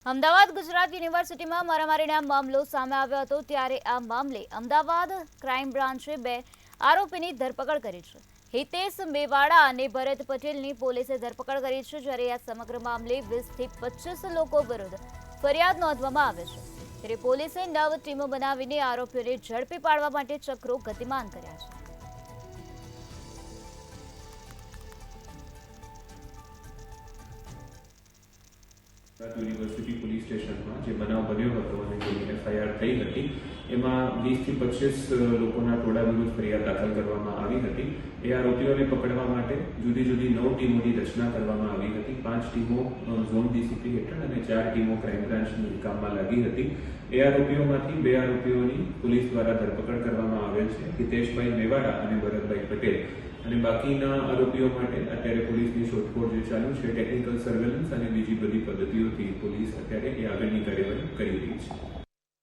અમદાવાદ ગુજરાત યુનિવર્સિટીમાં મારામારીના મામલો સામે આવ્યો હતો ત્યારે આ મામલે અમદાવાદ ક્રાઇમ બ્રાન્ચે 2 આરોપીની ધરપકડ કરી છે। હિતેશ મેવાડા અને ભરત પટેલની પોલીસે ધરપકડ કરી છે, જ્યારે આ સમગ્ર મામલે 20 થી 25 લોકો વિરુદ્ધ ફરિયાદ નોંધવામાં આવે છે। ત્યારે પોલીસે 9 ટીમો બનાવીને આરોપીઓને ઝડપી પાડવા માટે ચક્રો ગતિમાન કર્યા છે। યુનિવર્સિટી પોલીસ સ્ટેશનમાં જે બનાવ બન્યો હતો અને જેની એફઆઈઆર થઈ હતી એમાં 20 થી 25 લોકોના ટોળા વિરુદ્ધ ફરિયાદ દાખલ કરવામાં આવી હતી। એ આરોપીઓને પકડવા માટે જુદી જુદી 9 ટીમોની રચના કરવામાં આવી હતી। 5 ટીમો ઝોન ડીસીપી હેઠળ અને 4 ટીમો ક્રાઇમ બ્રાન્ચની કામમાં લાગી હતી। એ આરોપીઓમાંથી 2 આરોપીઓની પોલીસ દ્વારા ધરપકડ કરવામાં આવેલ છે, હિતેશભાઈ મેવાડા અને ભરતભાઈ પટેલ। અને બાકીના આરોપીઓ માટે અત્યારે પોલીસની શોધખોળ જે ચાલુ છે, ટેકનિકલ સર્વેલન્સ અને બીજી બધી પદ્ધતિઓથી પોલીસ અત્યારે એ આગળની કાર્યવાહી કરી રહી છે।